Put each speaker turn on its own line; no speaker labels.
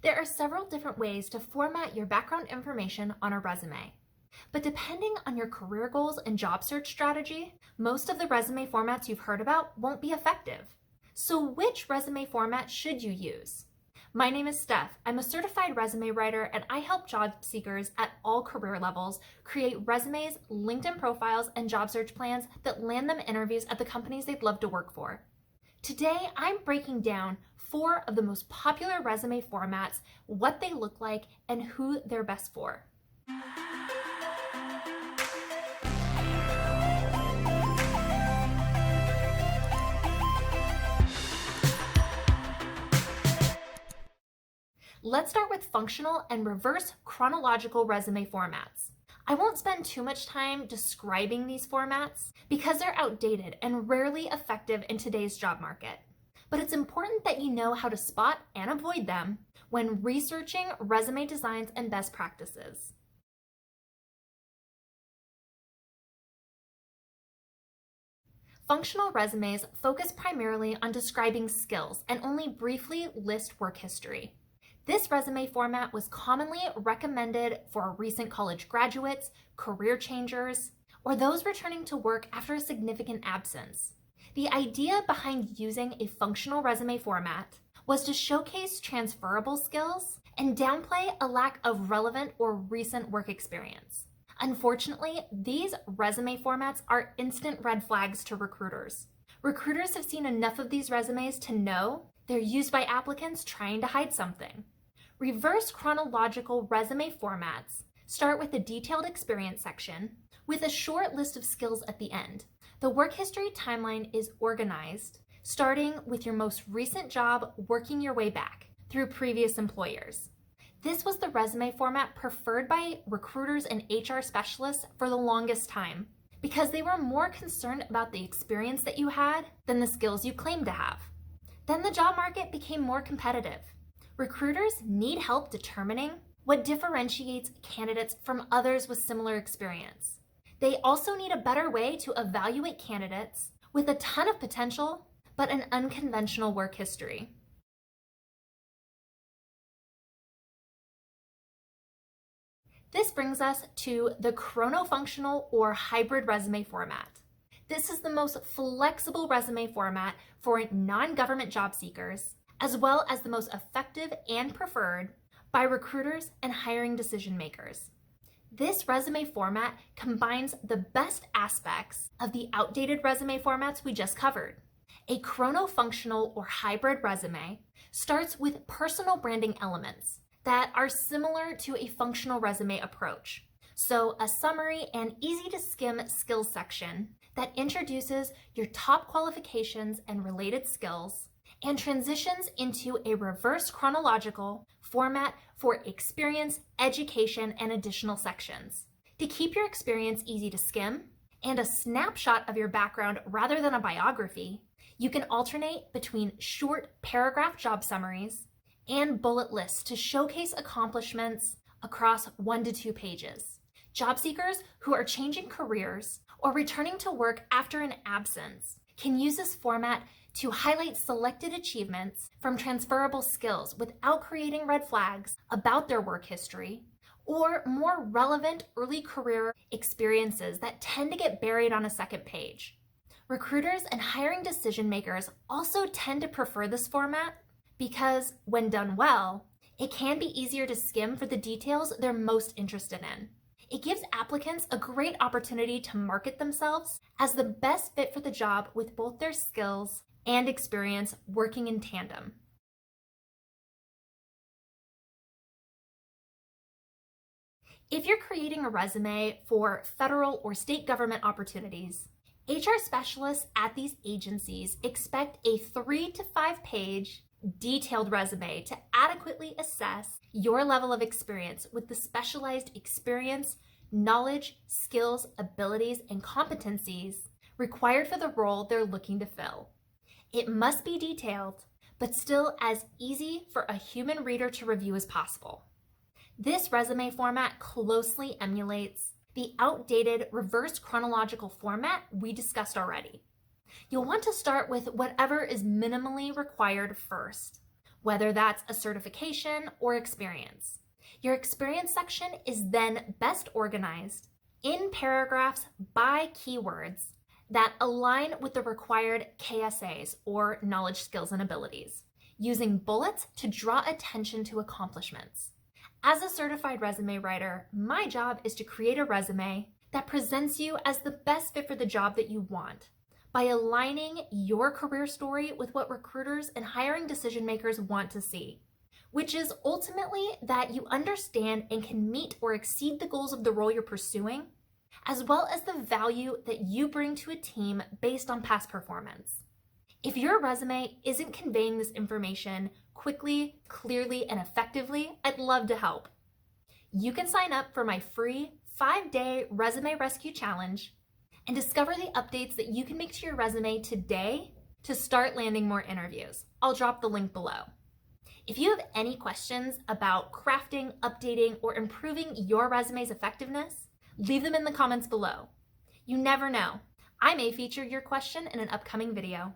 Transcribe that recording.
There are several different ways to format your background information on a resume. But depending on your career goals and job search strategy, most of the resume formats you've heard about won't be effective. So which resume format should you use? My name is Steph. I'm a certified resume writer, and I help job seekers at all career levels create resumes, LinkedIn profiles, and job search plans that land them interviews at the companies they'd love to work for. Today, I'm breaking down 4 of the most popular resume formats, what they look like, and who they're best for. Let's start with functional and reverse chronological resume formats. I won't spend too much time describing these formats because they're outdated and rarely effective in today's job market. But it's important that you know how to spot and avoid them when researching resume designs and best practices. Functional resumes focus primarily on describing skills and only briefly list work history. This resume format was commonly recommended for recent college graduates, career changers, or those returning to work after a significant absence. The idea behind using a functional resume format was to showcase transferable skills and downplay a lack of relevant or recent work experience. Unfortunately, these resume formats are instant red flags to recruiters. Recruiters have seen enough of these resumes to know they're used by applicants trying to hide something. Reverse chronological resume formats start with the detailed experience section with a short list of skills at the end. The work history timeline is organized, starting with your most recent job, working your way back through previous employers. This was the resume format preferred by recruiters and HR specialists for the longest time because they were more concerned about the experience that you had than the skills you claimed to have. Then the job market became more competitive. Recruiters need help determining what differentiates candidates from others with similar experience. They also need a better way to evaluate candidates with a ton of potential, but an unconventional work history. This brings us to the chrono-functional or hybrid resume format. This is the most flexible resume format for non-government job seekers, as well as the most effective and preferred by recruiters and hiring decision makers. This resume format combines the best aspects of the outdated resume formats we just covered. A chrono-functional or hybrid resume starts with personal branding elements that are similar to a functional resume approach. So a summary and easy to skim skills section that introduces your top qualifications and related skills and transitions into a reverse chronological format for experience, education, and additional sections. To keep your experience easy to skim and a snapshot of your background rather than a biography, you can alternate between short paragraph job summaries and bullet lists to showcase accomplishments across 1 to 2 pages. Job seekers who are changing careers or returning to work after an absence can use this format to highlight selected achievements from transferable skills without creating red flags about their work history or more relevant early career experiences that tend to get buried on a second page. Recruiters and hiring decision makers also tend to prefer this format because, when done well, it can be easier to skim for the details they're most interested in. It gives applicants a great opportunity to market themselves as the best fit for the job with both their skills and experience working in tandem. If you're creating a resume for federal or state government opportunities, HR specialists at these agencies expect a 3 to 5 page detailed resume to adequately assess your level of experience with the specialized experience, knowledge, skills, abilities, and competencies required for the role they're looking to fill. It must be detailed, but still as easy for a human reader to review as possible. This resume format closely emulates the outdated reverse chronological format we discussed already. You'll want to start with whatever is minimally required first. whether that's a certification or experience. Your experience section is then best organized in paragraphs by keywords that align with the required KSAs, or knowledge, skills, and abilities, using bullets to draw attention to accomplishments. As a certified resume writer, my job is to create a resume that presents you as the best fit for the job that you want by aligning your career story with what recruiters and hiring decision makers want to see, which is ultimately that you understand and can meet or exceed the goals of the role you're pursuing, as well as the value that you bring to a team based on past performance. If your resume isn't conveying this information quickly, clearly, and effectively, I'd love to help. You can sign up for my free 5-day Resume Rescue Challenge and discover the updates that you can make to your resume today to start landing more interviews. I'll drop the link below. If you have any questions about crafting, updating, or improving your resume's effectiveness, leave them in the comments below. You never know, I may feature your question in an upcoming video.